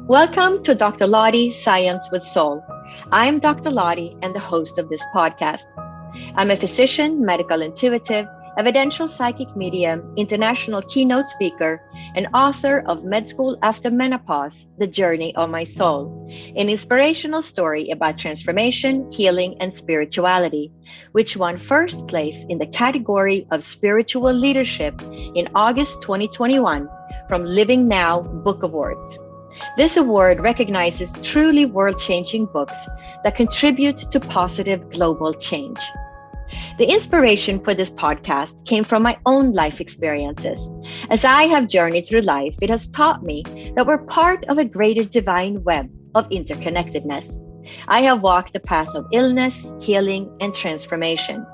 Welcome to Dr. Lottie Science with Soul. I'm Dr. Lottie and the host of this podcast. I'm a physician, medical intuitive, evidential psychic medium, international keynote speaker, and author of Med School After Menopause, The Journey of My Soul, an inspirational story about transformation, healing, and spirituality, which won first place in the category of spiritual leadership in August 2021 from Living Now Book Awards. This award recognizes truly world-changing books that contribute to positive global change. The inspiration for this podcast came from my own life experiences. As I have journeyed through life, it has taught me that we're part of a greater divine web of interconnectedness. I have walked the path of illness, healing, and transformation.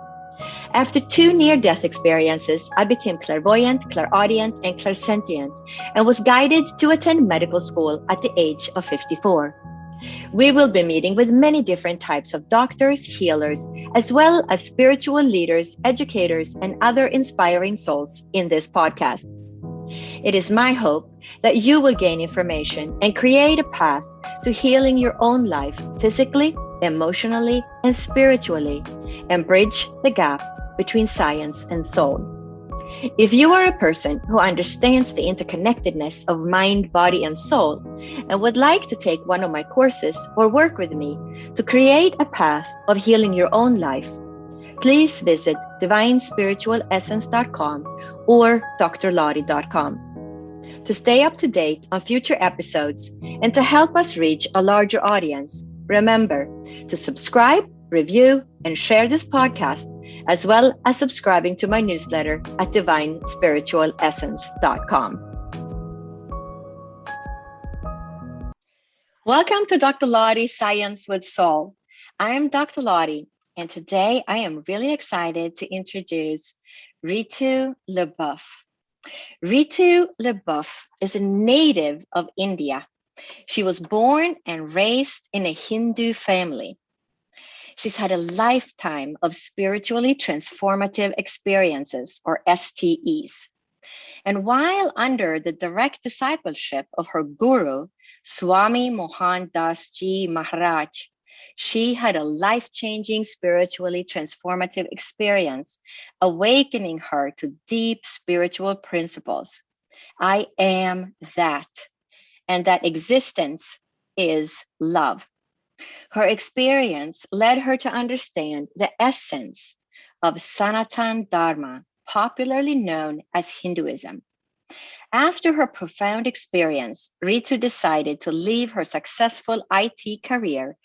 After 2 near-death experiences, I became clairvoyant, clairaudient, and clairsentient, and was guided to attend medical school at the age of 54. We will be meeting with many different types of doctors, healers, as well as spiritual leaders, educators, and other inspiring souls in this podcast. It is my hope that you will gain information and create a path to healing your own life physically, emotionally, and spiritually, and bridge the gap between science and soul. If you are a person who understands the interconnectedness of mind, body, and soul, and would like to take one of my courses or work with me to create a path of healing your own life, please visit divinespiritualessence.com or drlottie.com. To stay up to date on future episodes and to help us reach a larger audience, remember to subscribe, review, and share this podcast, as well as subscribing to my newsletter at divinespiritualessence.com. Welcome to Dr. Lottie Science with Soul. I am Dr. Lottie, and today I am really excited to introduce Ritu LeBouef. Ritu LeBouef is a native of India. She was born and raised in a Hindu family. She's had a lifetime of spiritually transformative experiences, or STEs. And while under the direct discipleship of her guru, Swami Mohan Maharaj, she had a life-changing spiritually transformative experience, awakening her to deep spiritual principles. I am that, and that existence is love. Her experience led her to understand the essence of Sanatana Dharma, popularly known as Hinduism. After her profound experience, Ritu decided to leave her successful IT career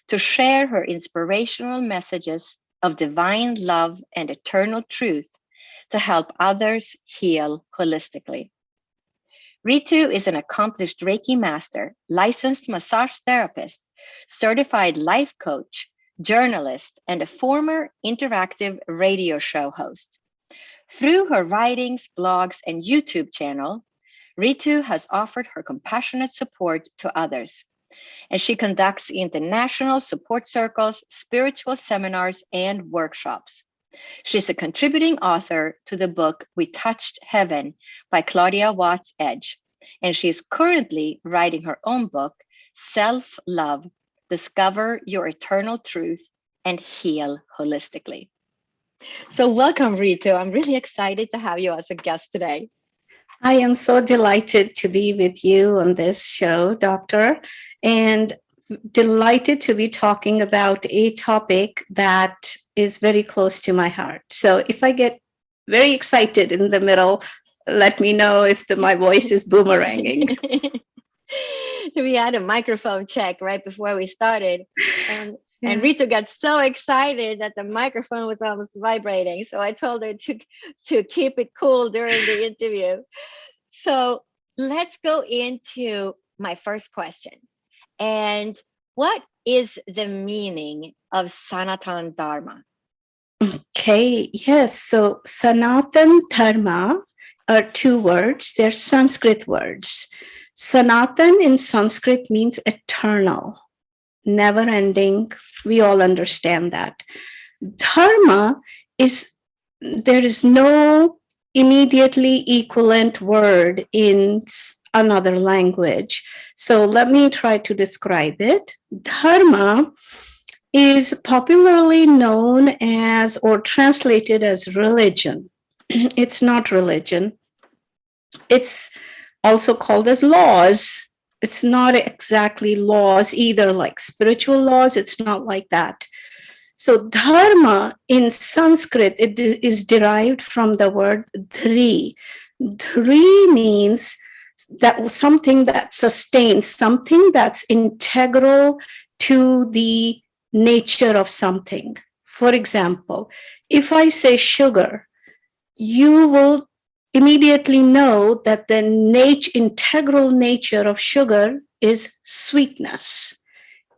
to share her inspirational messages of divine love and eternal truth to help others heal holistically. Ritu is an accomplished Reiki master, licensed massage therapist, certified life coach, journalist, and a former interactive radio show host. Through her writings, blogs, and YouTube channel, Ritu has offered her compassionate support to others, and she conducts international support circles, spiritual seminars, and workshops. She's a contributing author to the book We Touched Heaven by Claudia Watts Edge, and she is currently writing her own book, Self-Love, Discover Your Eternal Truth and Heal Holistically. So welcome, Ritu. I'm really excited to have you as a guest today. I am so delighted to be with you on this show, Doctor, and delighted to be talking about a topic that is very close to my heart. So if I get very excited in the middle, let me know if my voice is boomeranging. We had a microphone check right before we started, and Ritu got so excited that the microphone was almost vibrating. So I told her to keep it cool during the interview. So let's go into my first question. And what is the meaning of Sanatana Dharma? Okay, yes. So Sanatana Dharma are 2 words. They're Sanskrit words. Sanatan in Sanskrit means eternal, never ending. We all understand that. Dharma there is no immediately equivalent word in another language. So let me try to describe it. Dharma is popularly known as or translated as religion. It's not religion. It's also called as laws. It's not exactly laws either, like spiritual laws. It's not like that. So dharma in Sanskrit, it is derived from the word dhri. Dhri means that something that sustains, something that's integral to the nature of something. For example, if I say sugar, you will immediately know that the integral nature of sugar is sweetness.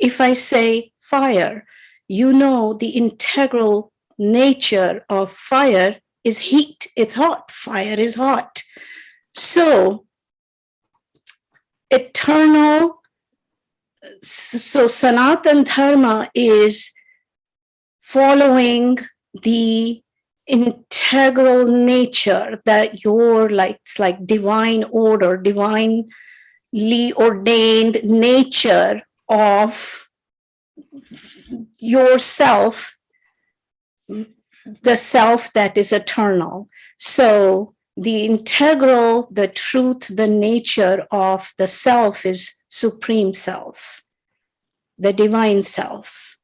If I say fire, you know the integral nature of fire is heat. It's hot. Fire is hot. So eternal, so Sanatan Dharma is following the integral nature that you're like, it's like divine order, divinely ordained nature of yourself, the self that is eternal. So the integral, the truth, the nature of the self is supreme self, the divine self.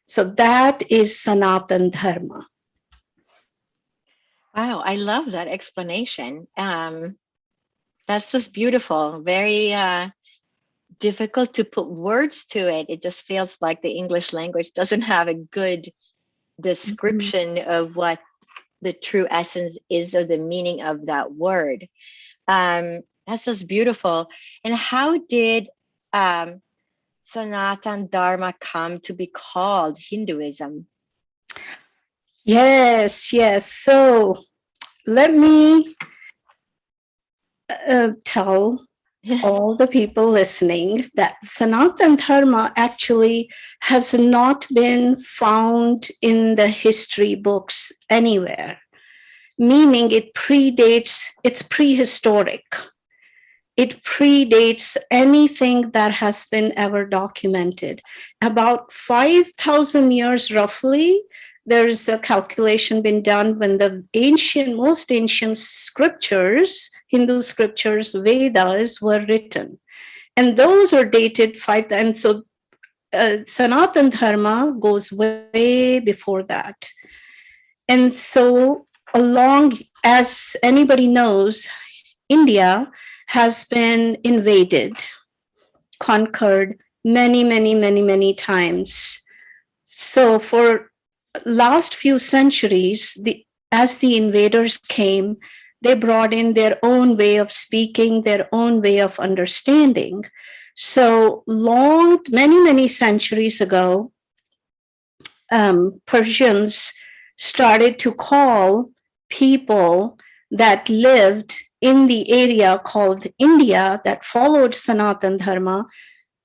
So that is Sanatan Dharma. Wow, I love that explanation. That's just beautiful. Very difficult to put words to it. It just feels like the English language doesn't have a good description of what the true essence is of the meaning of that word. That's just beautiful. And how did Sanatan Dharma come to be called Hinduism? Yes. So let me tell all the people listening that Sanatan Dharma actually has not been found in the history books anywhere, meaning it predates, it's prehistoric. It predates anything that has been ever documented. About 5,000 years roughly, there's a calculation been done when the most ancient scriptures, Hindu scriptures, Vedas, were written. And those are dated 5,000. And so Sanatan Dharma goes way before that. And so along, as anybody knows, India has been invaded, conquered many times. So for last few centuries, as the invaders came, they brought in their own way of speaking, their own way of understanding. So many centuries ago, Persians started to call people that lived in the area called India that followed Sanatan Dharma.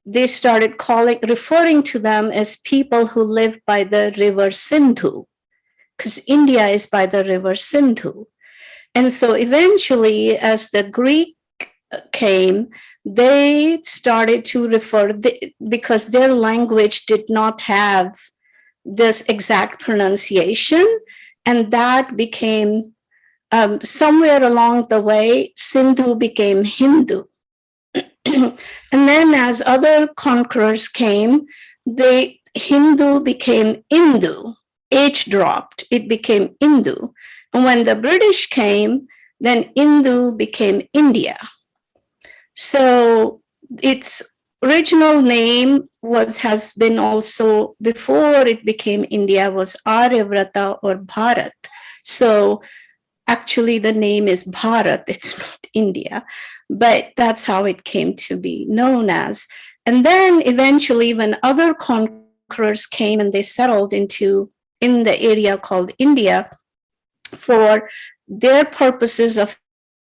They started referring to them as people who lived by the river Sindhu, because India is by the river Sindhu. And so eventually, as the Greek came, they started to refer, because their language did not have this exact pronunciation, and that became, somewhere along the way, Sindhu became Hindu. And then as other conquerors came, Hindu became Indu. H dropped, it became Indu. And when the British came, then Indu became India. So its original name has been also, before it became India, was Aryavrata or Bharat. So actually the name is Bharat, it's not India, but that's how it came to be known as. And then eventually when other conquerors came and they settled in the area called India, for their purposes of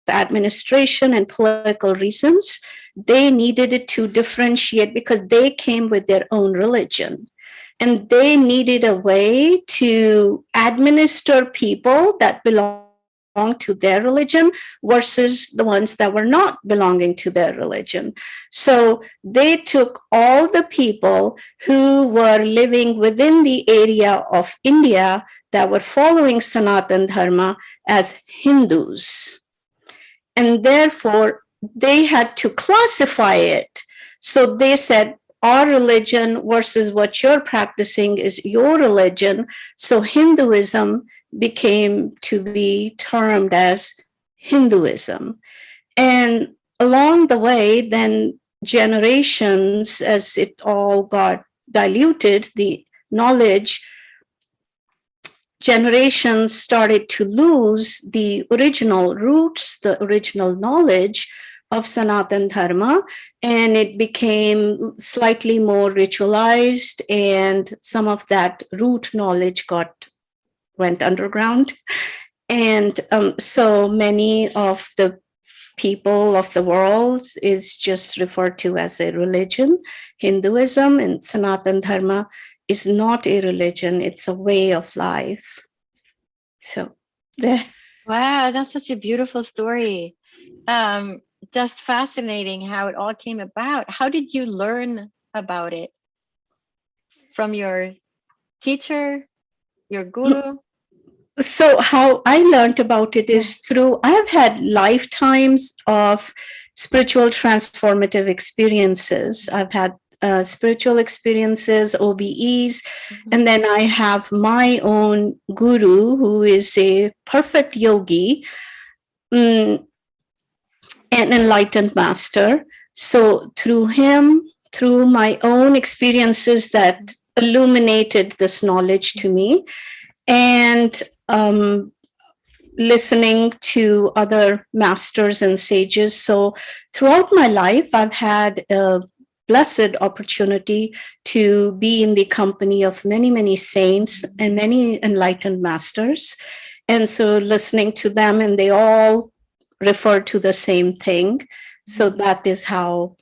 administration and political reasons, they needed to differentiate, because they came with their own religion. And they needed a way to administer people that belonged belonged to their religion versus the ones that were not belonging to their religion. So they took all the people who were living within the area of India that were following Sanatana Dharma as Hindus. And therefore, they had to classify it. So they said, our religion versus what you're practicing is your religion. So Hinduism became to be termed as Hinduism. And along the way, then generations, as it all got diluted, the knowledge, generations started to lose the original roots, the original knowledge of Sanatana Dharma, and it became slightly more ritualized, and some of that root knowledge went underground. And so many of the people of the world is just referred to as a religion, Hinduism, and Sanatana Dharma is not a religion, it's a way of life. So there. Wow, that's such a beautiful story. Just fascinating how it all came about. How did you learn about it? From your teacher, your guru? So how I learned about it is through, I've had lifetimes of spiritual transformative experiences. I've had spiritual experiences, OBEs, and then I have my own guru who is a perfect yogi, an enlightened master. So through him, through my own experiences that illuminated this knowledge to me, and listening to other masters and sages. So throughout my life, I've had a blessed opportunity to be in the company of many, many saints and many enlightened masters. And so listening to them, and they all refer to the same thing. So that is how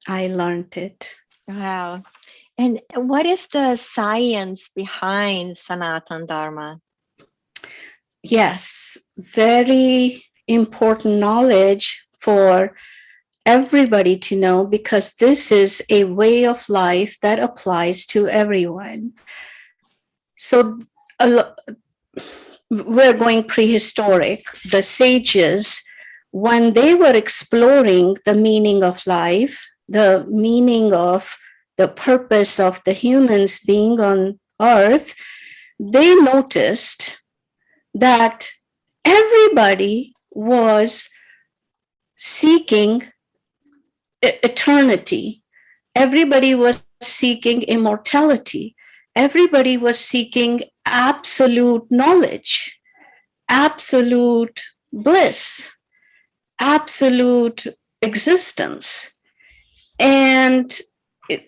I learned it. Wow. And what is the science behind Sanatana Dharma? Yes, very important knowledge for everybody to know, because this is a way of life that applies to everyone. So we're going prehistoric. The sages, when they were exploring the meaning of life, the meaning of the purpose of the humans being on earth, they noticed that everybody was seeking eternity. Everybody was seeking immortality. Everybody was seeking absolute knowledge, absolute bliss, absolute existence. And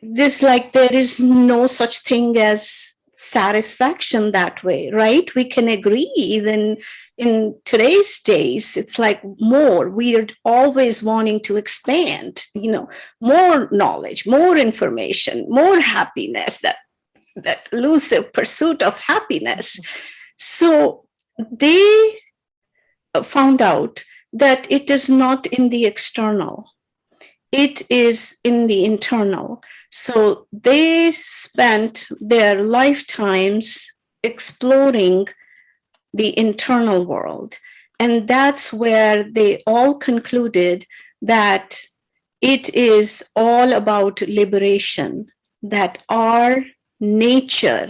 there is no such thing as satisfaction that way, right? We can agree even in today's days, it's like more, we're always wanting to expand, more knowledge, more information, more happiness, that elusive pursuit of happiness. So they found out that it is not in the external, it is in the internal. So they spent their lifetimes exploring the internal world. And that's where they all concluded that it is all about liberation, that our nature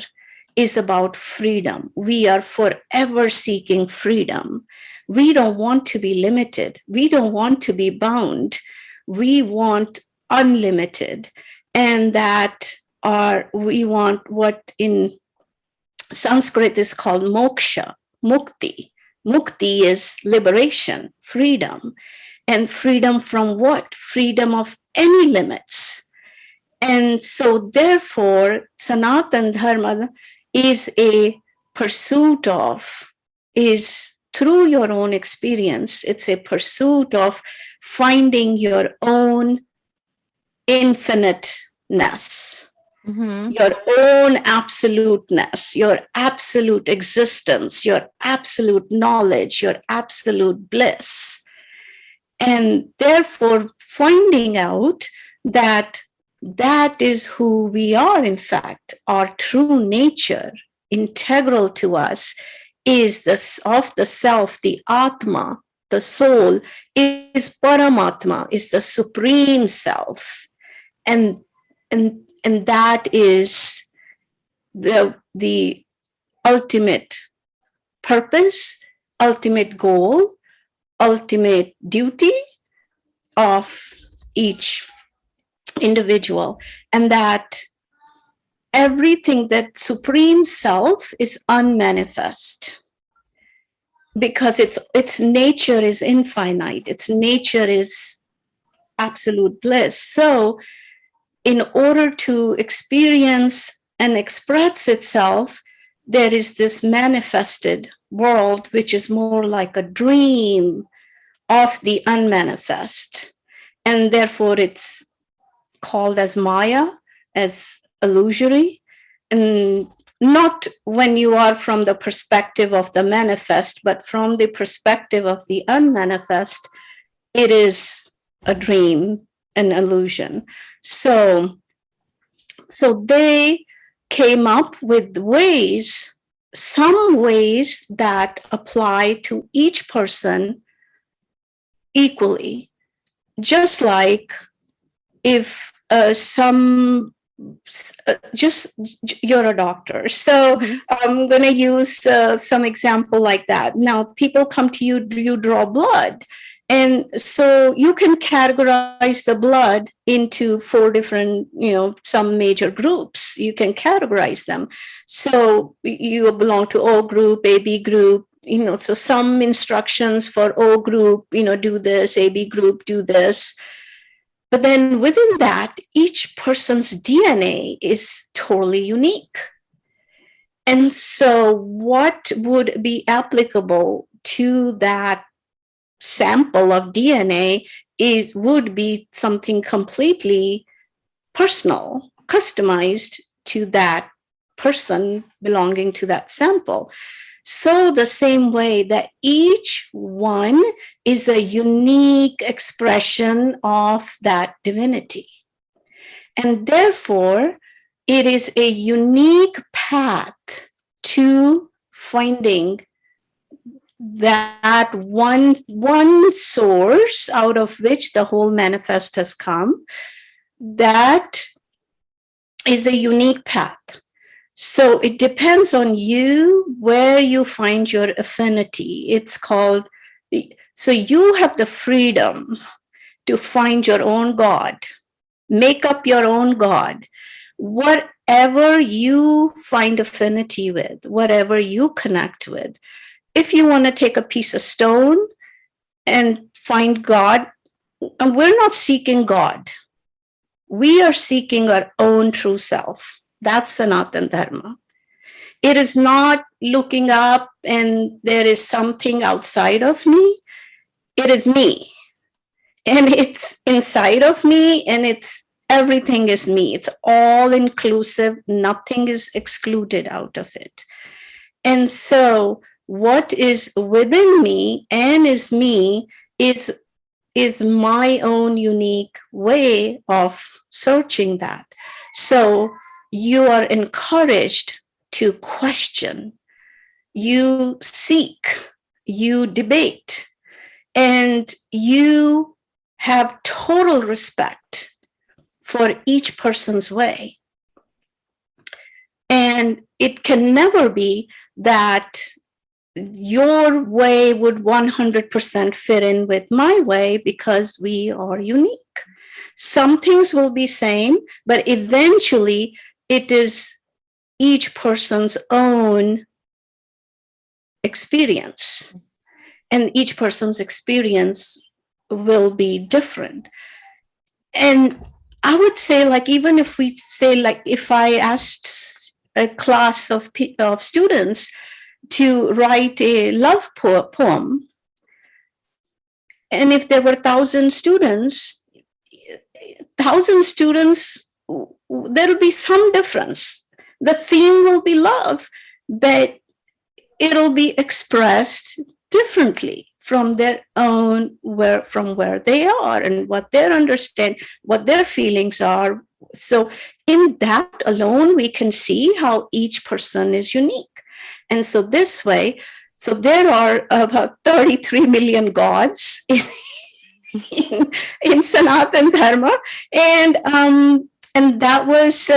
is about freedom. We are forever seeking freedom. We don't want to be limited. We don't want to be bound. We want unlimited. And that we want what in Sanskrit is called moksha, mukti. Mukti is liberation, freedom. And freedom from what? Freedom of any limits. And so therefore, Sanatana Dharma is a pursuit of, is through your own experience, it's a pursuit of finding your own infiniteness. Mm-hmm. your own absoluteness, your absolute existence, your absolute knowledge, your absolute bliss. And therefore, finding out that that is who we are, in fact, our true nature, integral to us, is this of the self, the Atma, the soul, is Paramatma, is the supreme self. And and that is the ultimate purpose, ultimate goal, ultimate duty of each individual, and that everything, that supreme self, is unmanifest because its nature is infinite, its nature is absolute bliss. So in order to experience and express itself, there is this manifested world, which is more like a dream of the unmanifest. And therefore, it's called as Maya, as illusory. And not when you are from the perspective of the manifest, but from the perspective of the unmanifest, it is a dream, an illusion. So they came up with ways, some ways that apply to each person equally. Just like if just you're a doctor. So I'm going to use some example like that. Now, people come to you, you draw blood. And so you can categorize the blood into 4 different, some major groups. You can categorize them. So you belong to O group, AB group, so some instructions for O group, do this, AB group, do this. But then within that, each person's DNA is totally unique. And so what would be applicable to that sample of DNA would be something completely personal, customized to that person belonging to that sample. So the same way that each one is a unique expression of that divinity. And therefore, it is a unique path to finding that one source out of which the whole manifest has come. That is a unique path. So it depends on you where you find your affinity. It's called, so you have the freedom to find your own God, make up your own God, whatever you find affinity with, whatever you connect with. If you want to take a piece of stone and find God, and we're not seeking God. We are seeking our own true self. That's Sanatana Dharma. It is not looking up and there is something outside of me. It is me. And it's inside of me, and everything is me. It's all inclusive. Nothing is excluded out of it. And so what is within me and is me is my own unique way of searching that. So you are encouraged to question, you seek, you debate, and you have total respect for each person's way. And it can never be that your way would 100% fit in with my way, because we are unique. Some things will be same, but eventually it is each person's own experience, and each person's experience will be different. And I would say, like, even if we say, like, if I asked a class of students to write a love poem, and if there were 1,000 students there'll be some difference. The theme will be love, but it'll be expressed differently from their own, from where they are and what their understand, what their feelings are. So in that alone, we can see how each person is unique. And so this way, so there are about 33 million gods in Sanatana Dharma, and that was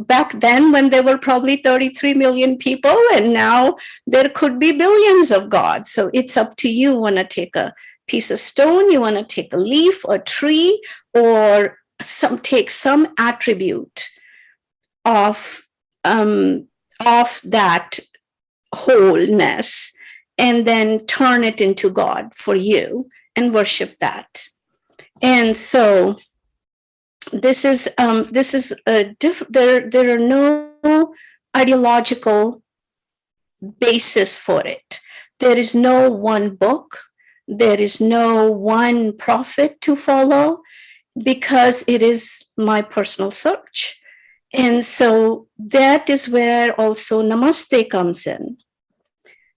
back then when there were probably 33 million people, and now there could be billions of gods. So it's up to you. Want to take a piece of stone, you want to take a leaf, a tree, or take some attribute of that wholeness, and then turn it into God for you and worship that. And so this is there are no ideological basis for it. There is no one book. There is no one prophet to follow, because it is my personal search. And so that is where also namaste comes in.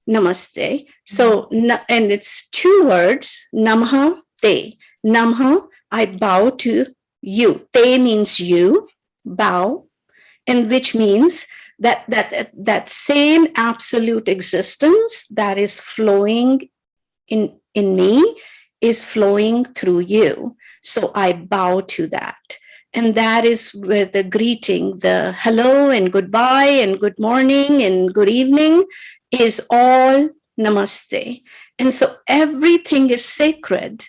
Namaste. So, and it's two words, namaha, te. Namaha, I bow to you. Te means you, bow, and which means that same absolute existence that is flowing in me is flowing through you. So I bow to that. And that is where the greeting, the hello and goodbye and good morning and good evening is all namaste. And so everything is sacred,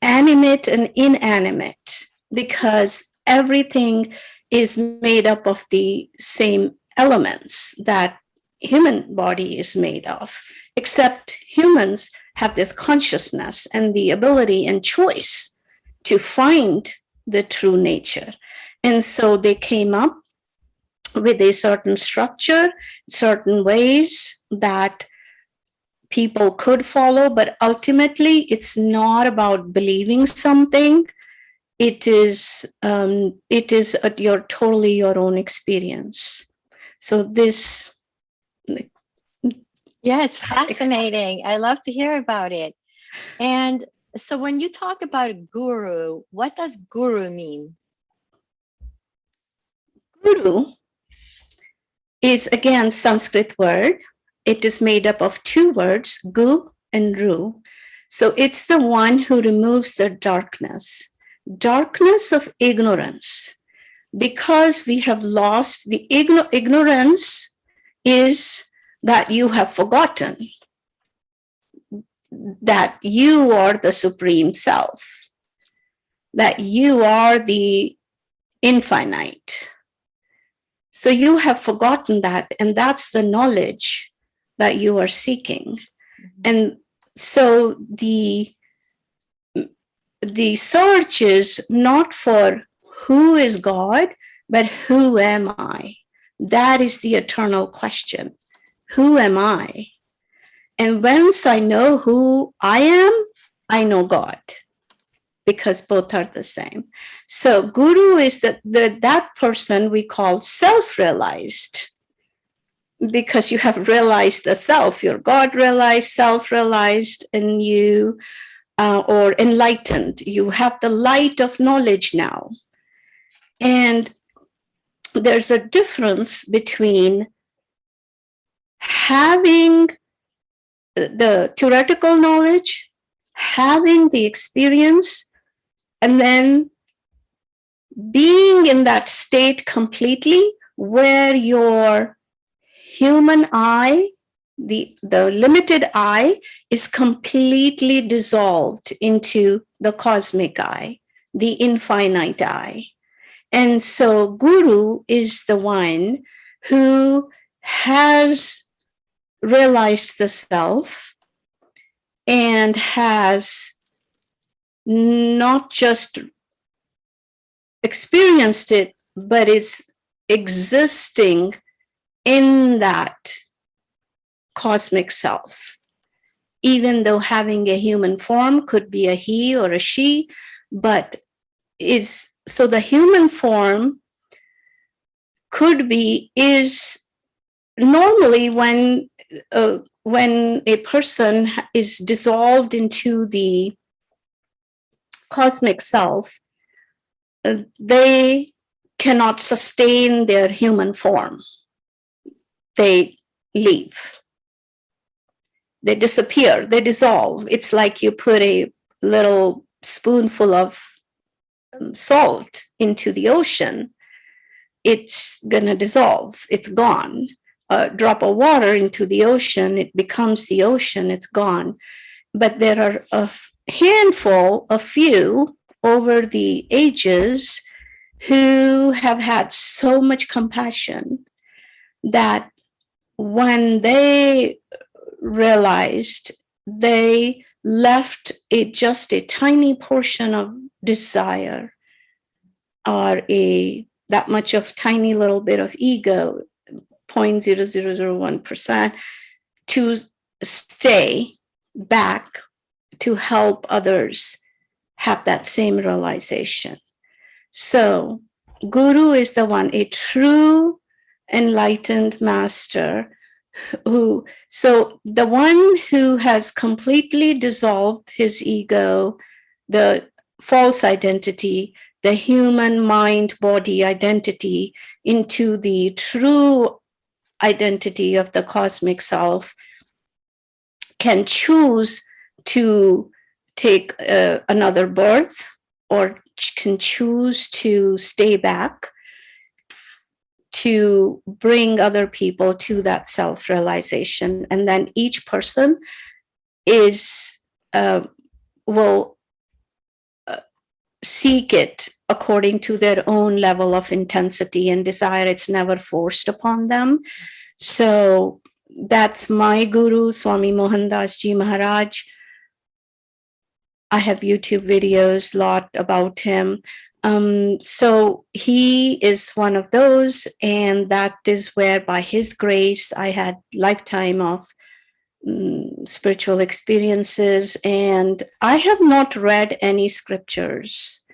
animate and inanimate, because everything is made up of the same elements that human body is made of, except humans have this consciousness and the ability and choice to find the true nature. And so they came up with a certain structure, certain ways that people could follow, but ultimately it's not about believing something. It is your totally your own experience. So this, yeah, it's fascinating. I love to hear about it. And so when you talk about guru, what does guru mean? Guru is again Sanskrit word. It is made up of two words, gu and ru. So it's the one who removes the darkness of ignorance, because we have lost the ignorance is that you have forgotten that you are the supreme self, that you are the infinite. So you have forgotten that, and that's the knowledge that you are seeking. And so the search is not for who is God, but who am I? That is the eternal question. Who am I? And once I know who I am, I know God, because both are the same. So guru is that person we call self-realized, because you have realized the self, your God realized, self-realized, and you or enlightened. You have the light of knowledge now. And there's a difference between having the theoretical knowledge, having the experience, and then being in that state completely where your human eye, the limited eye, is completely dissolved into the cosmic eye, the infinite eye. And so guru is the one who has realized the self and has not just experienced it, but is existing in that cosmic self, even though having a human form, could be a he or a she, but is so the human form could be is normally when a person is dissolved into the cosmic self, they cannot sustain their human form. They leave. They disappear. They dissolve. It's like you put a little spoonful of salt into the ocean. It's going to dissolve. It's gone. A drop of water into the ocean, it becomes the ocean. It's gone. But there are a handful, a few over the ages who have had so much compassion that when they realized, they left just a tiny portion of desire or that much of tiny little bit of ego, 0.0001%, to stay back to help others have that same realization. So Guru is the one, a true enlightened master so the one who has completely dissolved his ego, the false identity, the human mind body identity into the true identity of the cosmic self, can choose to take another birth or can choose to stay back to bring other people to that self-realization. And then each person will seek it according to their own level of intensity and desire. It's never forced upon them. So that's my guru, Swami Mohan Ji Maharaj. I have YouTube videos, a lot about him. So he is one of those, and that is where by his grace, I had lifetime of spiritual experiences, and I have not read any scriptures.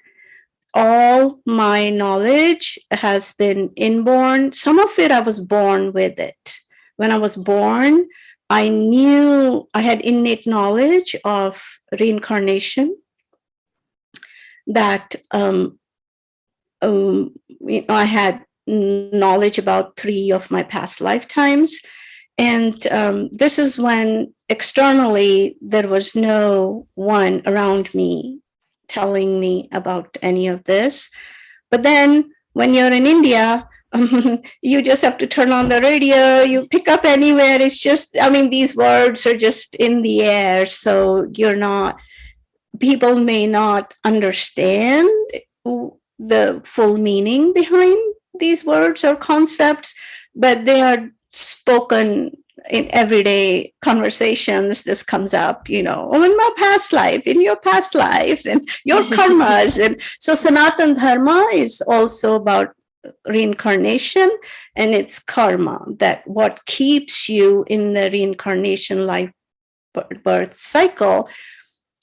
All my knowledge has been inborn. Some of it I was born with it. When I was born, I knew I had innate knowledge of reincarnation, that I had knowledge about 3 of my past lifetimes. And this is when externally there was no one around me telling me about any of this. But then when you're in India, you just have to turn on the radio, you pick up anywhere. It's just, these words are just in the air. So people may not understand the full meaning behind these words or concepts, but they are spoken in everyday conversations. This comes up, in my past life, in your past life, and your karmas. And so Sanatana Dharma is also about reincarnation, and it's karma, that what keeps you in the reincarnation life birth cycle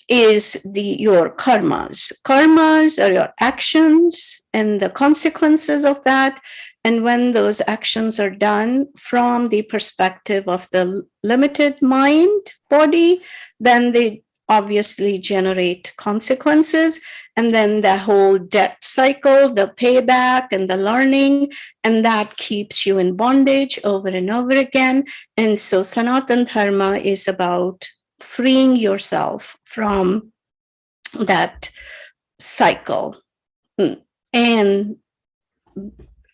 is your karmas. Karmas are your actions and the consequences of that. And when those actions are done from the perspective of the limited mind body, then they obviously generate consequences. And then the whole debt cycle, the payback and the learning, and that keeps you in bondage over and over again. And so Sanatana Dharma is about freeing yourself from that cycle. And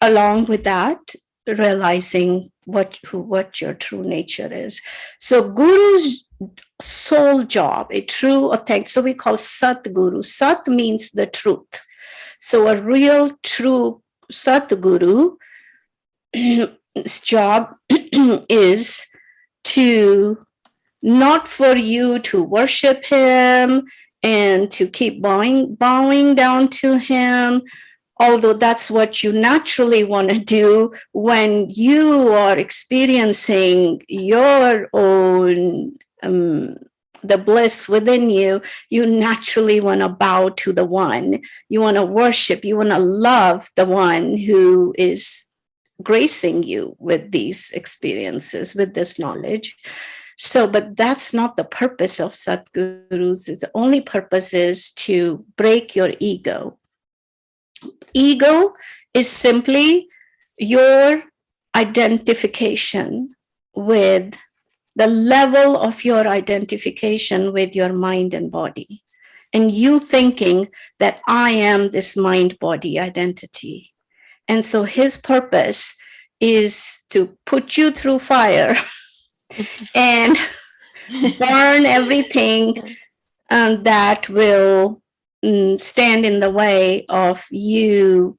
along with that, realizing what your true nature is. So Guru's sole job, a true authentic, so we call Sat Guru. Sat means the truth. So a real true Sat Guru's job is to not for you to worship him and to keep bowing down to him, although that's what you naturally want to do when you are experiencing your own the bliss within you. You naturally want to bow to the one. You want to worship. You want to love the one who is gracing you with these experiences, with this knowledge. So, but that's not the purpose of Satgurus. The only purpose is to break your ego. Ego is simply your identification with the level of your identification with your mind and body. And you thinking that I am this mind body identity. And so his purpose is to put you through fire and burn everything that will stand in the way of you,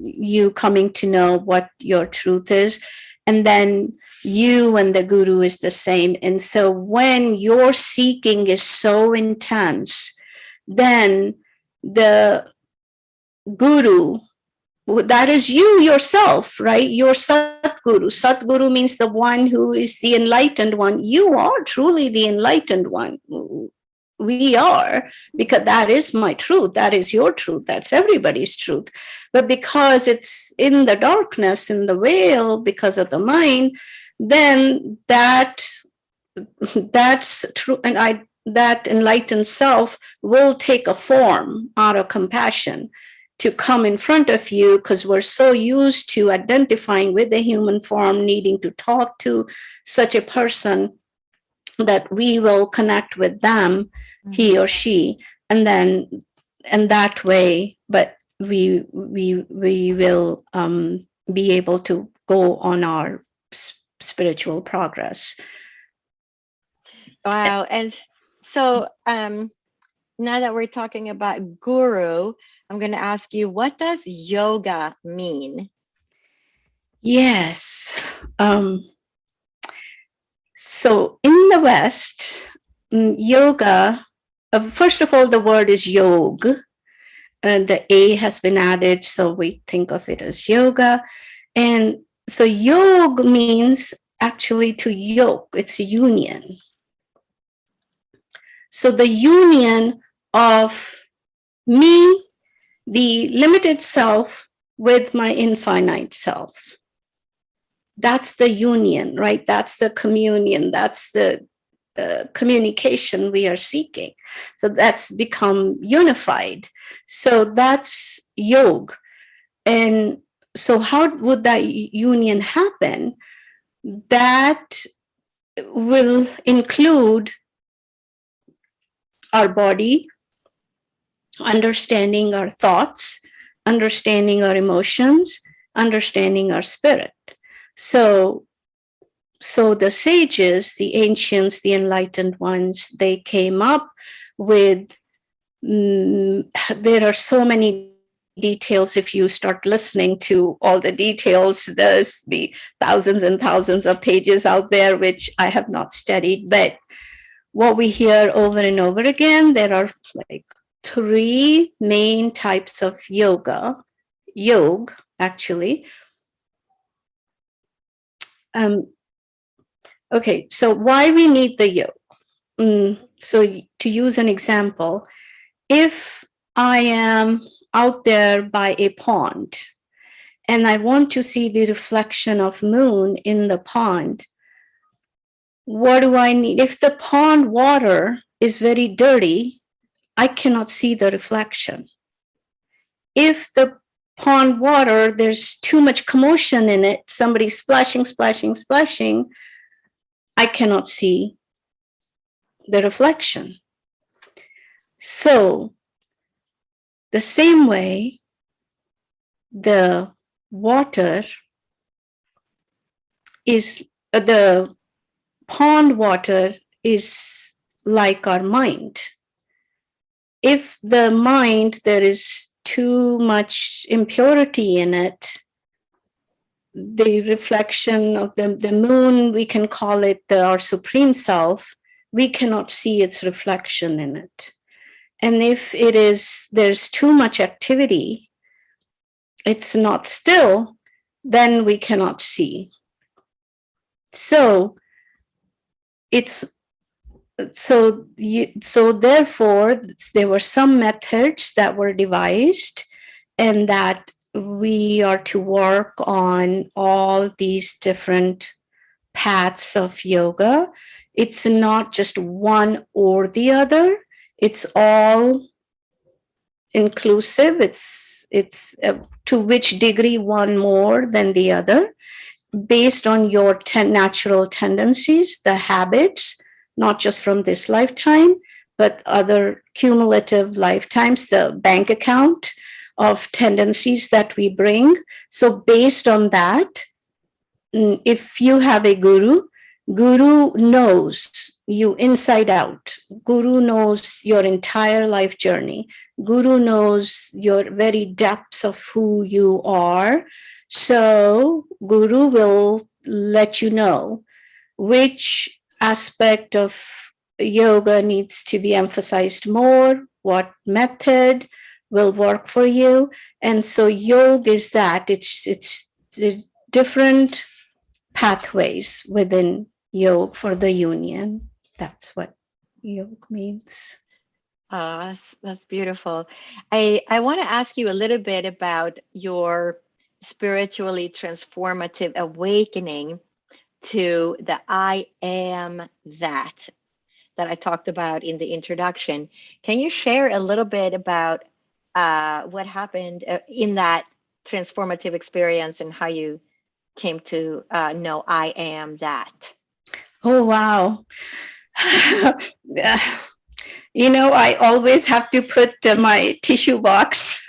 you coming to know what your truth is. And then you and the guru is the same. And so when your seeking is so intense, then the guru, that is you yourself, right? Your Satguru. Satguru means the one who is the enlightened one. You are truly the enlightened one. We are, because that is my truth. That is your truth. That's everybody's truth. But because it's in the darkness, in the veil, because of the mind, then that's true. And that enlightened self will take a form out of compassion to come in front of you, because we're so used to identifying with the human form, needing to talk to such a person that we will connect with them, he or she, and that way, but we will be able to go on our spiritual progress. Wow. And so now that we're talking about guru, I'm going to ask you, what does yoga mean? Yes. So in the West, yoga, first of all, the word is yog. The A has been added, so we think of it as yoga. And so yog means actually to yoke, it's union. So the union of me, the limited self, with my infinite self. That's the union, right? That's the communion. That's the communication we are seeking. So that's become unified. So that's yoga. And so how would that union happen? That will include our body, understanding our thoughts, understanding our emotions, understanding our spirit. So the sages, the ancients, the enlightened ones, they came up with, there are so many details. If you start listening to all the details, there's be thousands and thousands of pages out there, which I have not studied. But what we hear over and over again, there are like 3 main types of yoga, actually. Okay, so why we need the yoga? So to use an example, if I am out there by a pond and I want to see the reflection of moon in the pond, what do I need? If the pond water is very dirty, I cannot see the reflection. If the pond water, there's too much commotion in it, somebody splashing, I cannot see the reflection. So the same way, the water is, the pond water is like our mind. If the mind, there is too much impurity in it, the reflection of the moon, we can call it our supreme self, we cannot see its reflection in it. And if it is, there's too much activity, it's not still, then we cannot see. So therefore, there were some methods that were devised and that we are to work on all these different paths of yoga. It's not just one or the other. It's all inclusive. It's to which degree one more than the other, based on your natural tendencies, the habits, not just from this lifetime, but other cumulative lifetimes, the bank account of tendencies that we bring. So based on that, if you have a guru, guru knows you inside out. Guru knows your entire life journey. Guru knows your very depths of who you are. So guru will let you know which aspect of yoga needs to be emphasized more, what method will work for you. And so yoga is that. It's different pathways within yoga for the union. That's what yoga means. That's beautiful. I want to ask you a little bit about your spiritually transformative awakening to the I am that I talked about in the introduction. Can you share a little bit about what happened in that transformative experience and how you came to know I am that? Oh, wow. I always have to put my tissue box.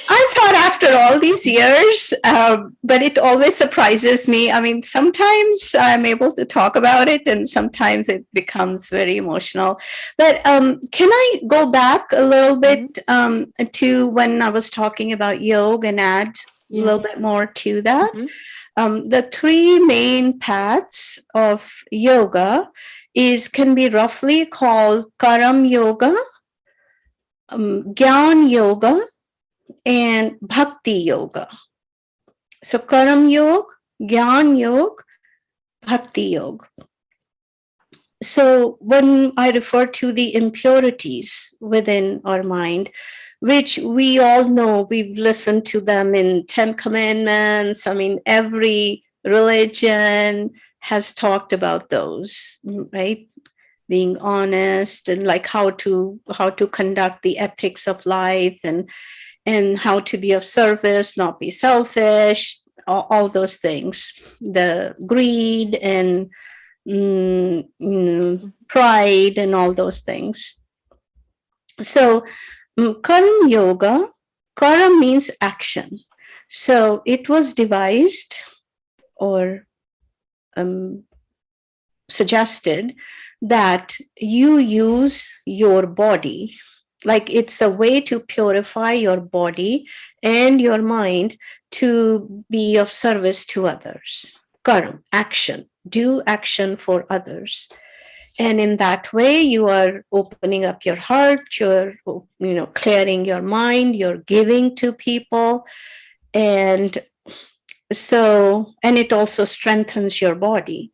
I thought after all these years, but it always surprises me. I mean, sometimes I'm able to talk about it and sometimes it becomes very emotional. But can I go back a little bit to when I was talking about yoga and add a little bit more to that? The three main paths of yoga can be roughly called Karam yoga, Gyan yoga, and Bhakti yoga. So Karam yoga, Gyan yoga, Bhakti yoga. So when I refer to the impurities within our mind, which we all know, we've listened to them in 10 Commandments. I mean, every religion has talked about those, right? Being honest and like how to conduct the ethics of life and how to be of service, not be selfish, all those things, the greed and pride and all those things. So Karam yoga, Karam means action. So it was devised or suggested that you use your body, like it's a way to purify your body and your mind to be of service to others. Karam, action, do action for others. And in that way, you are opening up your heart, you're, clearing your mind, you're giving to people. And so, and it also strengthens your body.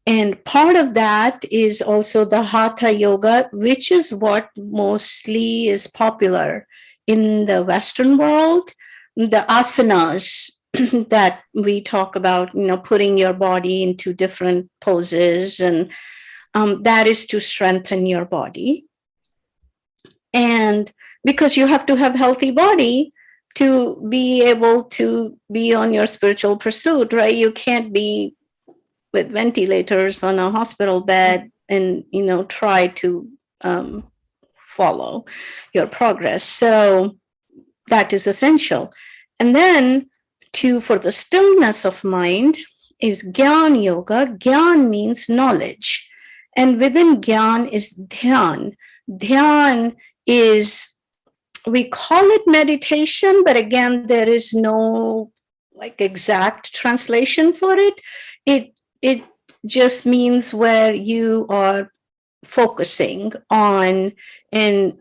And part of that is also the Hatha yoga, which is what mostly is popular in the Western world. The asanas that we talk about, putting your body into different poses, and that is to strengthen your body. And because you have to have healthy body to be able to be on your spiritual pursuit, right? You can't be with ventilators on a hospital bed and, try to follow your progress. So that is essential. And then for the stillness of mind is Gyan yoga. Gyan means knowledge. And within Gyan is Dhyan. Dhyan is, we call it meditation, but again, there is no exact translation for it. It just means where you are focusing on and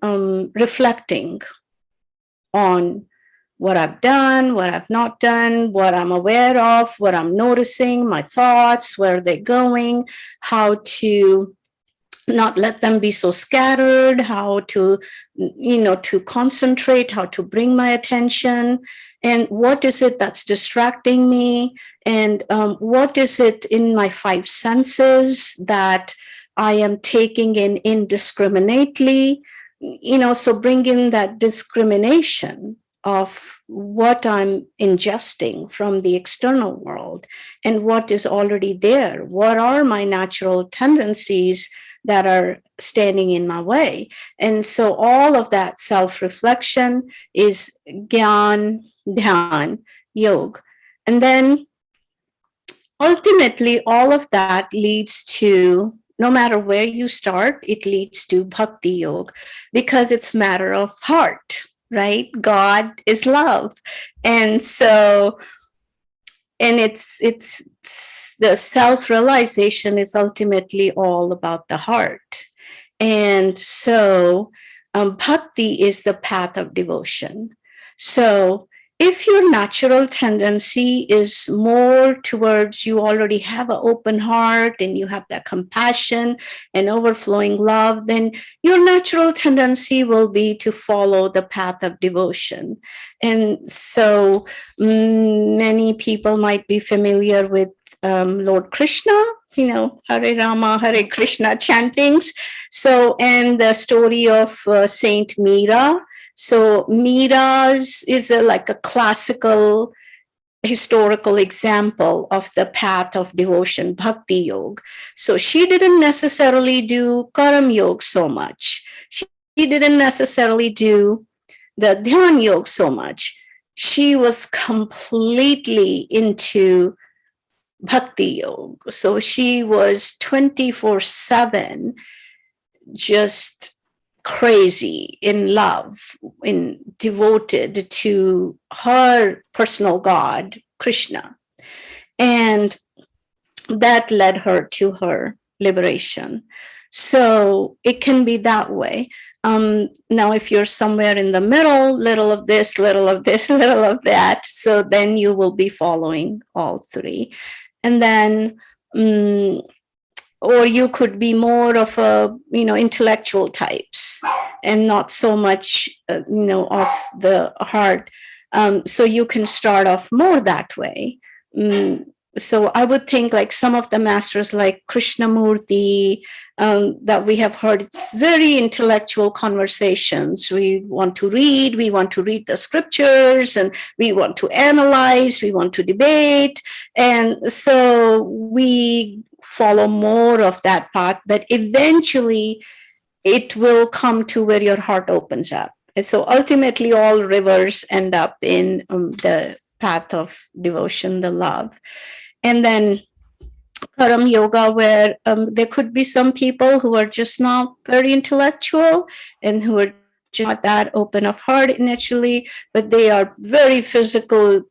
reflecting on what I've done, what I've not done, what I'm aware of, what I'm noticing, my thoughts, where they're going, how to not let them be so scattered, how to, to concentrate, how to bring my attention, and what is it that's distracting me, and what is it in my five senses that I am taking in indiscriminately, so bring in that discrimination of what I'm ingesting from the external world and what is already there. What are my natural tendencies that are standing in my way? And so all of that self-reflection is Gyan, Dhyan, Yoga. And then ultimately, all of that leads to, no matter where you start, it leads to Bhakti Yoga, because it's matter of heart, right? God is love. And so, and it's the self-realization is ultimately all about the heart. And so Bhakti is the path of devotion. So if your natural tendency is more towards, you already have an open heart and you have that compassion and overflowing love, then your natural tendency will be to follow the path of devotion. And so many people might be familiar with Lord Krishna, Hare Rama, Hare Krishna chantings. So, and the story of Saint Meera. So Meera's is like a classical historical example of the path of devotion, Bhakti Yoga. So she didn't necessarily do Karam Yoga so much. She didn't necessarily do the Dhyan Yoga so much. She was completely into Bhakti Yoga. So she was 24/7 just crazy in love, devoted to her personal God, Krishna. And that led her to her liberation. So it can be that way. Now, if you're somewhere in the middle, little of this, little of this, little of that, so then you will be following all three. And then or you could be more of a intellectual types and not so much of the heart, so you can start off more that way. So I would think like some of the masters like Krishnamurti, that we have heard, it's very intellectual conversations. We want to read the scriptures, and we want to analyze, we want to debate, and so we follow more of that path, but eventually it will come to where your heart opens up. And so ultimately all rivers end up in the path of devotion, the love. And then Karam Yoga, where there could be some people who are just not very intellectual and who are just not that open of heart initially, but they are very physical.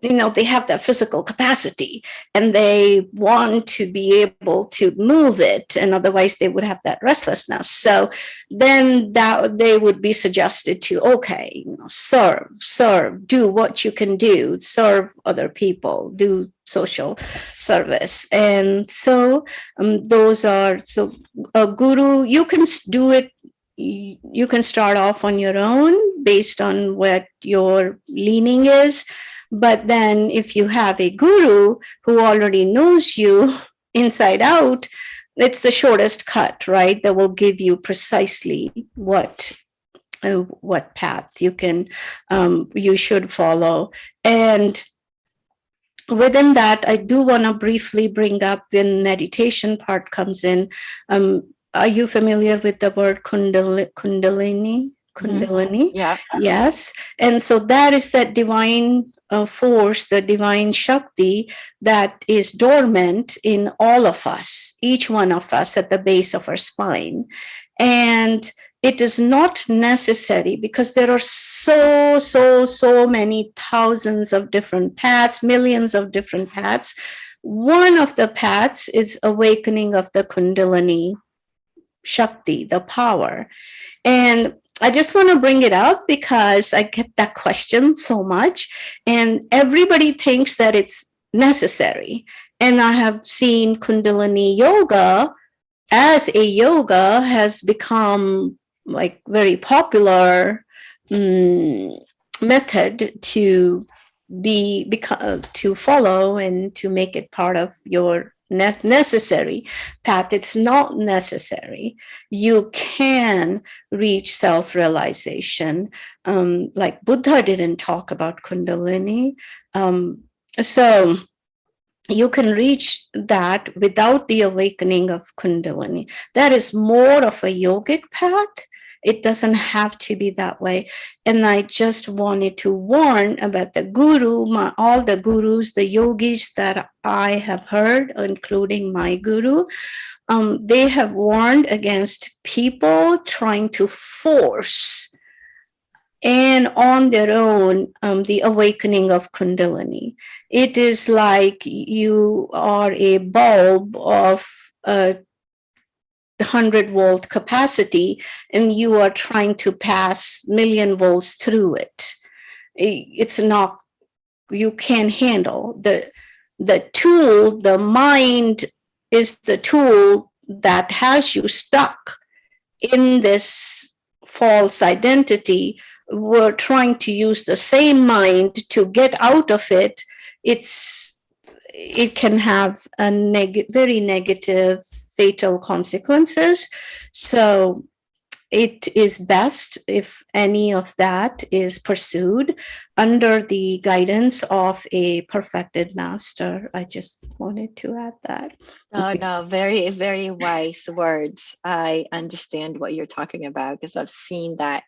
They have that physical capacity and they want to be able to move it, and otherwise they would have that restlessness. So then that they would be suggested to, okay, serve, do what you can do, serve other people, do social service. And so those are, so a guru, you can do it. You can start off on your own based on what your leaning is. But then if you have a guru who already knows you inside out, it's the shortest cut, right? That will give you precisely what path you should follow. And within that, I do want to briefly bring up when meditation part comes in. Are you familiar with the word Kundalini? Kundalini? Yeah. Yes. And so that is that divine force, the divine Shakti that is dormant in all of us, each one of us at the base of our spine. And it is not necessary, because there are so many thousands of different paths, millions of different paths. One of the paths is awakening of the Kundalini Shakti, the power. And I just want to bring it up because I get that question so much, and everybody thinks that it's necessary. And I have seen Kundalini yoga as a yoga has become like very popular method to to follow and to make it part of your necessary path. It's not necessary. You can reach self-realization. Like Buddha didn't talk about Kundalini. So you can reach that without the awakening of Kundalini. That is more of a yogic path. It doesn't have to be that way. And I just wanted to warn about the guru, all the gurus, the yogis that I have heard, including my guru. They have warned against people trying to force and on their own the awakening of Kundalini. It is like you are a bulb of 100-volt capacity and you are trying to pass million volts through it. It's not, you can't handle the tool. The mind is the tool that has you stuck in this false identity. We're trying to use the same mind to get out of it. It can have a very negative, fatal consequences. So it is best if any of that is pursued under the guidance of a perfected master. I just wanted to add that. No, very, very wise words. I understand what you're talking about because I've seen that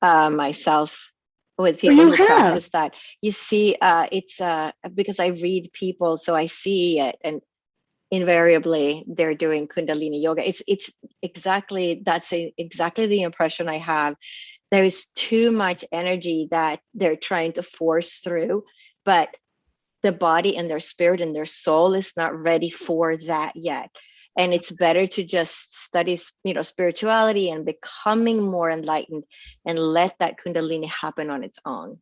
myself with people who practice that. You see, it's because I read people, so I see it, and invariably they're doing Kundalini yoga. It's exactly, exactly the impression I have. There is too much energy that they're trying to force through, but the body and their spirit and their soul is not ready for that yet. And it's better to just study, spirituality and becoming more enlightened and let that Kundalini happen on its own.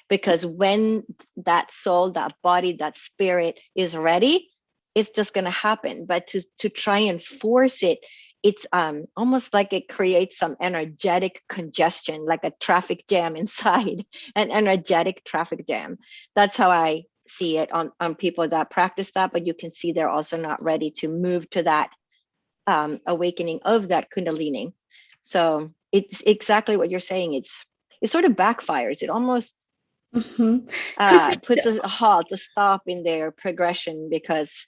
Because when that soul, that body, that spirit is ready, it's just going to happen. But to try and force it, it's almost like it creates some energetic congestion, like a traffic jam inside, an energetic traffic jam. That's how I see it on people that practice that, but you can see they're also not ready to move to that awakening of that Kundalini. So it's exactly what you're saying. It sort of backfires. It almost puts a halt, a stop in their progression, because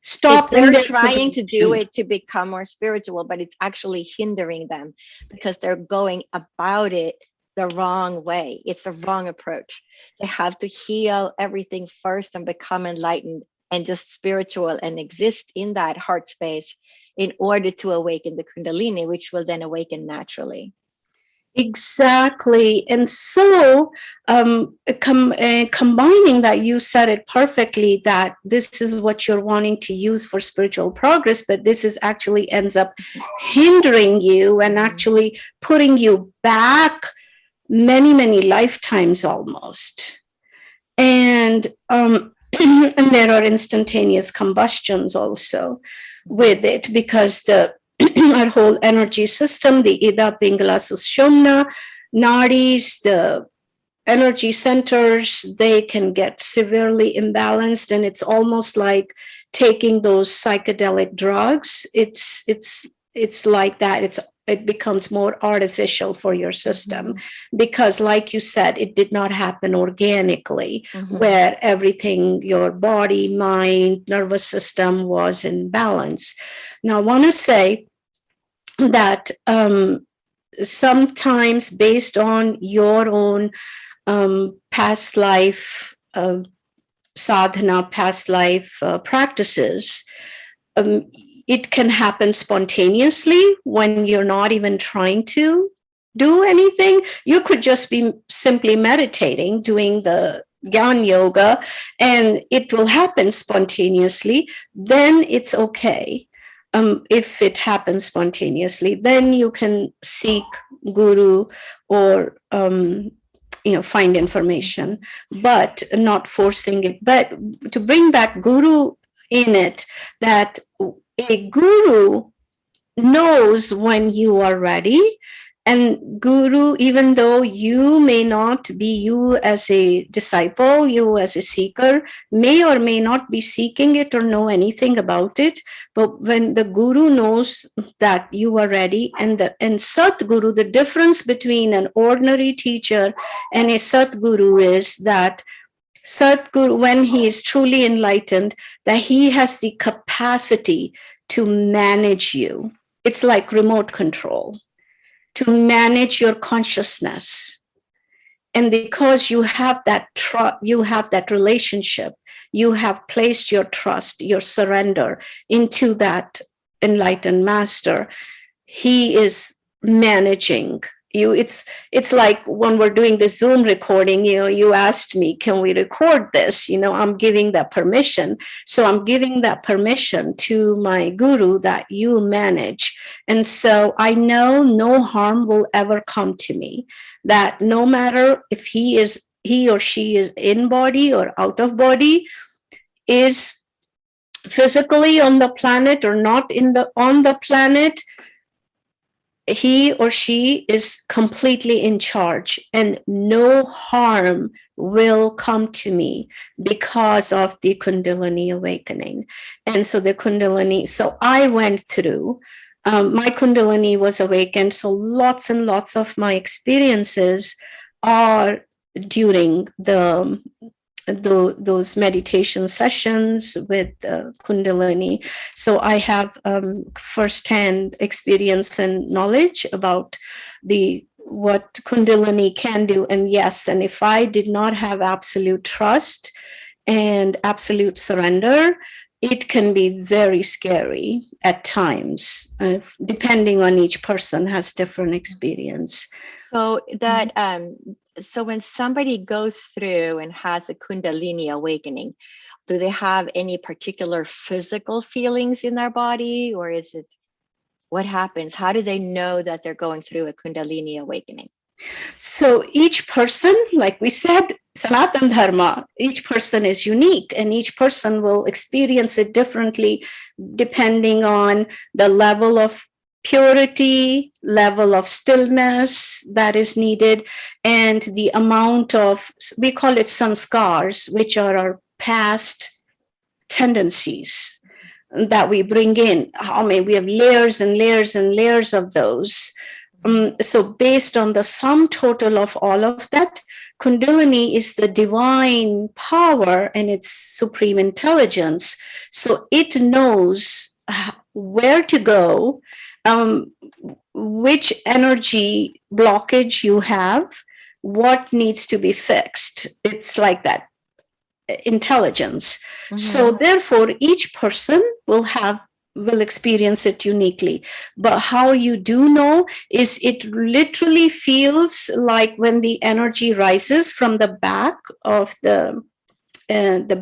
stop. If they're trying to do it to become more spiritual, but it's actually hindering them because they're going about it the wrong way. It's the wrong approach. They have to heal everything first and become enlightened and just spiritual and exist in that heart space in order to awaken the Kundalini, which will then awaken naturally. Exactly. And so combining that, you said it perfectly, that this is what you're wanting to use for spiritual progress, but this is actually ends up hindering you and actually putting you back many, many lifetimes almost. And and there are instantaneous combustions also with it, because our whole energy system, the Ida, Pingala, Sushumna, nadis, the energy centers, they can get severely imbalanced, and it's almost like taking those psychedelic drugs. It's like that. It becomes more artificial for your system, because, like you said, it did not happen organically, where everything, your body, mind, nervous system was in balance. Now, I want to say that sometimes, based on your own past life sadhana, past life practices, it can happen spontaneously when you're not even trying to do anything. You could just be simply meditating, doing the Gyan yoga, and it will happen spontaneously. Then it's okay. If it happens spontaneously, then you can seek guru or find information, but not forcing it. But to bring back guru in it, that a guru knows when you are ready. And guru, even though you may not be, you as a disciple, you as a seeker, may or may not be seeking it or know anything about it. But when the guru knows that you are ready, and Satguru, the difference between an ordinary teacher and a Satguru is that Satguru, when he is truly enlightened, that he has the capacity to manage you. It's like remote control, to manage your consciousness. And because you have that you have that relationship, you have placed your trust, your surrender into that enlightened master, he is managing you. It's like when we're doing the Zoom recording, you asked me, can we record this? I'm giving that permission. So I'm giving that permission to my guru that you manage. And so I know no harm will ever come to me, that no matter if he or she is in body or out of body, is physically on the planet or not on the planet, he or she is completely in charge, and no harm will come to me because of the Kundalini awakening. And so so I went through, my Kundalini was awakened. So lots and lots of my experiences are during those meditation sessions with Kundalini. So I have firsthand experience and knowledge about what Kundalini can do. And yes, and if I did not have absolute trust and absolute surrender, it can be very scary at times, depending on each person has different experience. So that so when somebody goes through and has a Kundalini awakening, do they have any particular physical feelings in their body, or is it, what happens? How do they know that they're going through a Kundalini awakening? So each person, like we said, Sanatana Dharma, each person is unique, and each person will experience it differently depending on the level of purity, level of stillness that is needed, and the amount of, we call it sanskars, which are our past tendencies that we bring in. We have layers and layers and layers of those. So based on the sum total of all of that, Kundalini is the divine power and its supreme intelligence. So it knows where to go, which energy blockage you have, what needs to be fixed. It's like that intelligence. Mm-hmm. So therefore, each person will experience it uniquely. But how you do know is it literally feels like when the energy rises from the back of the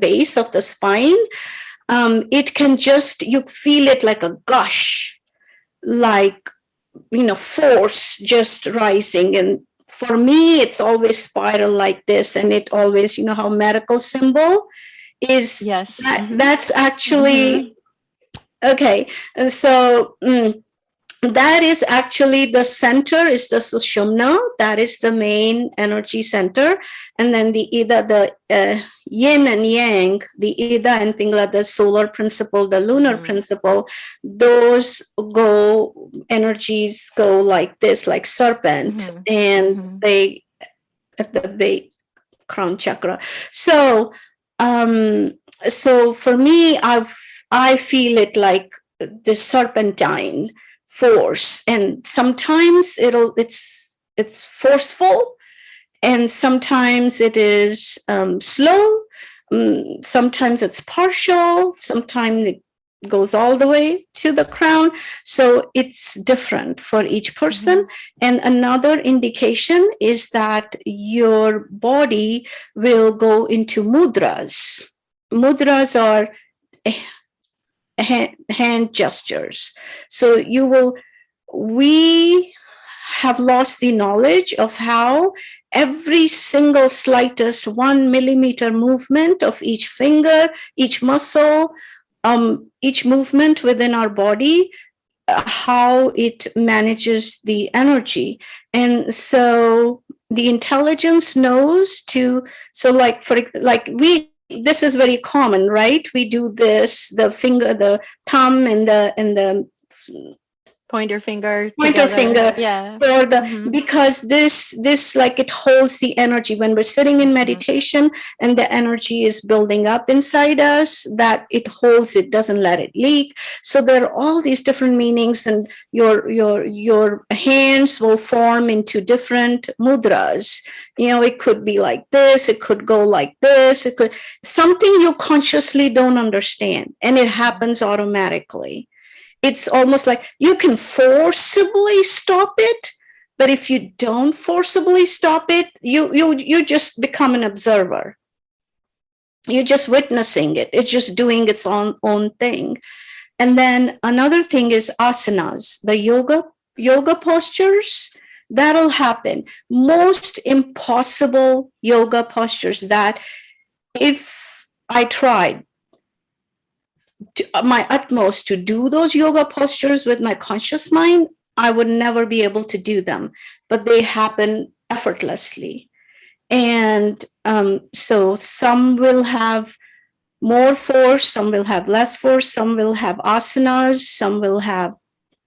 base of the spine, it can just, you feel it like a gush, like, force just rising. And for me, it's always spiral like this. And it always, how medical symbol is, yes, that's actually, okay. And so that is actually the center, is the Sushumna. That is the main energy center. And then the yin and yang, the Ida and Pingala, the solar principle, the lunar principle, those energies go like this, like serpent, and they at the base, crown chakra. So, so for me, I feel it like the serpentine force, and sometimes it's forceful, and sometimes it is slow, sometimes it's partial, sometimes it goes all the way to the crown. So it's different for each person. And another indication is that your body will go into mudras. Mudras are hand gestures. So we have lost the knowledge of how every single slightest 1 millimeter movement of each finger, each muscle, each movement within our body, how it manages the energy. And so the intelligence knows to, so like for like we, this is very common, right? We do this, the finger, the thumb and the Pointer finger pointer together. finger Yeah. for the, because this like it holds the energy when we're sitting in meditation, and the energy is building up inside us, that it holds it, doesn't let it leak. So there are all these different meanings, and your hands will form into different mudras. It could be like this, it could go like this, it could something you consciously don't understand, and it happens automatically. It's almost like you can forcibly stop it, but if you don't forcibly stop it, you just become an observer. You're just witnessing it. It's just doing its own thing. And then another thing is asanas, the yoga postures. That'll happen. Most impossible yoga postures that if I tried my utmost to do those yoga postures with my conscious mind, I would never be able to do them, but they happen effortlessly. And so some will have more force, some will have less force, some will have asanas, some will have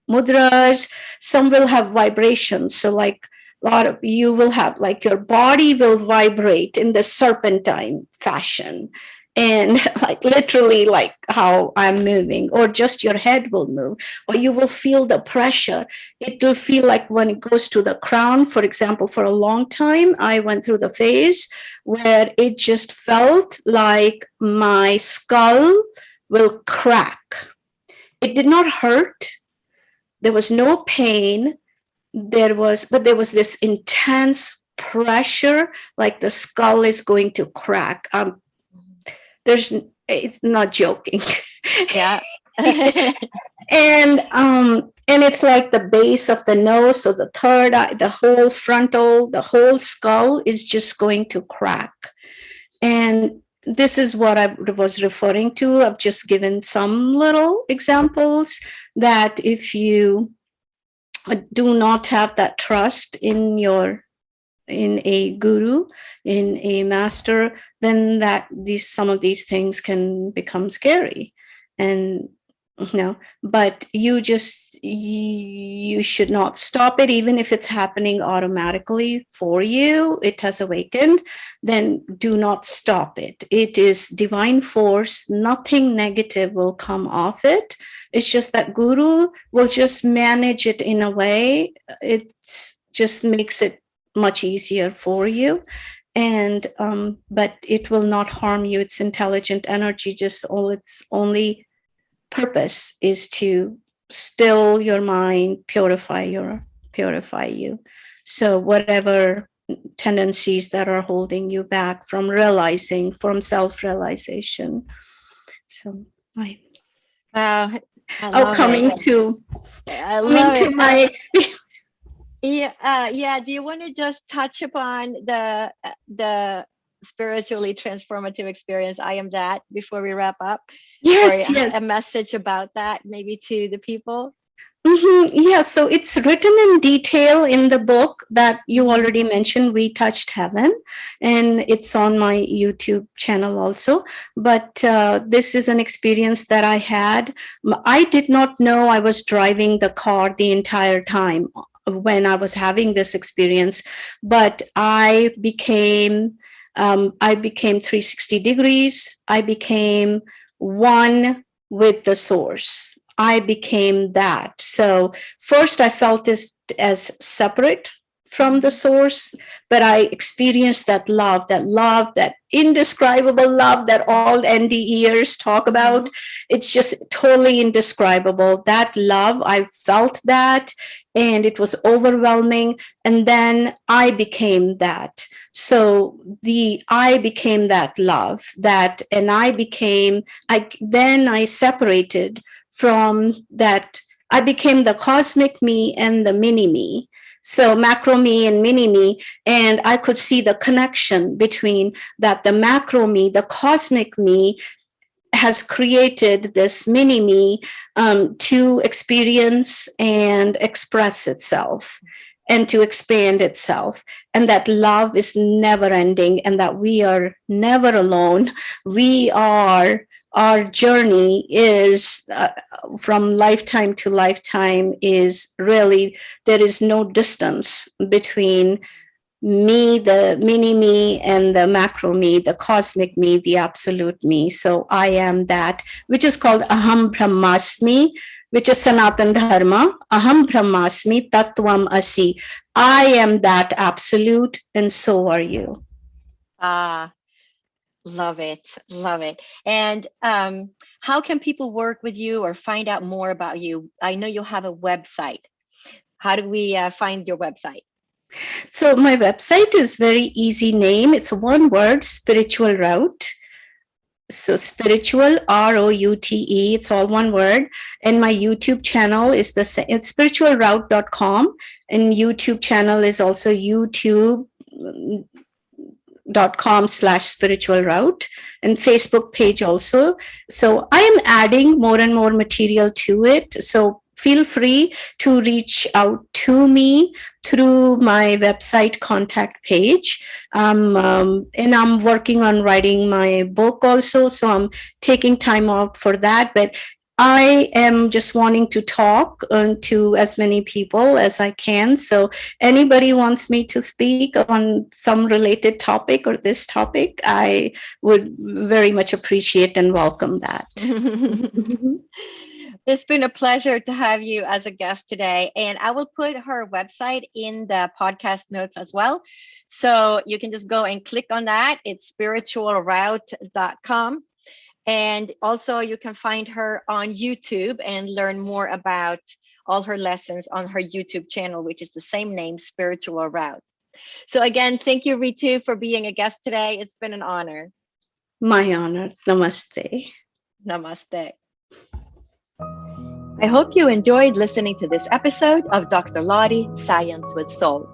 mudras, some will have vibrations. So like a lot of you will have, like your body will vibrate in the serpentine fashion, and like literally like how I'm moving, or just your head will move, or you will feel the pressure. It will feel like when it goes to the crown, for example. For a long time I went through the phase where it just felt like my skull will crack. It did not hurt, there was no pain, but there was this intense pressure, like the skull is going to crack. It's not joking. Yeah. And it's like the base of the nose, so the third eye, the whole frontal, the whole skull is just going to crack. And this is what I was referring to. I've just given some little examples that if you do not have that trust in a guru, in a master, then some of these things can become scary. And but you should not stop it, even if it's happening automatically for you. It has awakened, then do not stop it. It is divine force. Nothing negative will come off it. It's just that guru will just manage it in a way. It just makes it much easier for you. And but it will not harm you. It's intelligent energy. Just its only purpose is to still your mind, purify you. So whatever tendencies that are holding you back from realizing, from self-realization. So coming to my experience. Yeah. Do you want to just touch upon the spiritually transformative experience, I Am That, before we wrap up? Yes. A message about that, maybe to the people? Yeah, so it's written in detail in the book that you already mentioned, We Touched Heaven, and it's on my YouTube channel also. But this is an experience that I had. I did not know I was driving the car the entire time when I was having this experience, but I became 360 degrees. I became one with the source. I became that. So first I felt this as separate from the source, but I experienced that love, that indescribable love that all NDEers talk about. It's just totally indescribable. That love, I felt that, and it was overwhelming. And then I became that. So I became that love, and then I separated from that. I became the cosmic me and the mini me. So macro me and mini me, and I could see the connection between that, the macro me, the cosmic me, has created this mini me to experience and express itself and to expand itself, and that love is never ending, and that we are never alone. Our journey is from lifetime to lifetime is really, there is no distance between me, the mini me, and the macro me, the cosmic me, the absolute me. So I am that, which is called Aham Brahmasmi, which is Sanatana Dharma. Aham Brahmasmi Tattvam Asi. I am that absolute, and so are you. Ah, love it. Love it. And how can people work with you or find out more about you? I know you have a website. How do we find your website? So my website is very easy name. It's one word, Spiritual Route. So spiritual, ROUTE, it's all one word. And my YouTube channel is it's spiritualroute.com. And YouTube channel is also youtube.com/spiritual route, and Facebook page also. So I am adding more and more material to it. So feel free to reach out to me through my website contact page. And I'm working on writing my book also, so I'm taking time out for that. But I am just wanting to talk to as many people as I can. So anybody wants me to speak on some related topic or this topic, I would very much appreciate and welcome that. It's been a pleasure to have you as a guest today. And I will put her website in the podcast notes as well. So you can just go and click on that. It's spiritualroute.com. And also you can find her on YouTube and learn more about all her lessons on her YouTube channel, which is the same name, Spiritual Route. So again, thank you, Ritu, for being a guest today. It's been an honor. My honor. Namaste. Namaste. I hope you enjoyed listening to this episode of Dr. Lottie Science with Soul.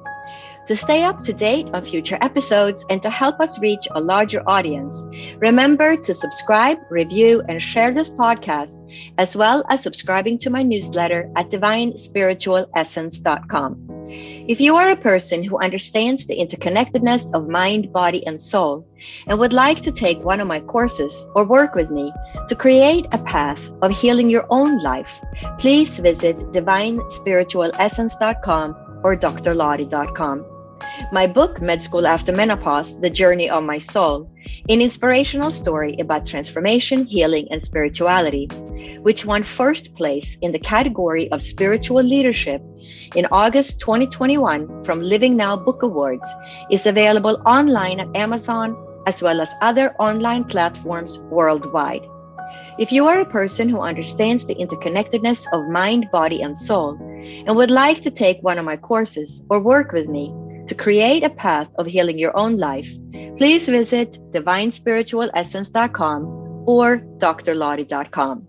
To stay up to date on future episodes and to help us reach a larger audience, remember to subscribe, review, and share this podcast, as well as subscribing to my newsletter at divinespiritualessence.com. If you are a person who understands the interconnectedness of mind, body, and soul, and would like to take one of my courses or work with me to create a path of healing your own life, please visit divinespiritualessence.com or drlottie.com. My book, Med School After Menopause, The Journey of My Soul, an inspirational story about transformation, healing, and spirituality, which won first place in the category of spiritual leadership in August 2021 from Living Now Book Awards, is available online at Amazon as well as other online platforms worldwide. If you are a person who understands the interconnectedness of mind, body, and soul, and would like to take one of my courses or work with me to create a path of healing your own life, please visit divinespiritualessence.com or drlottie.com.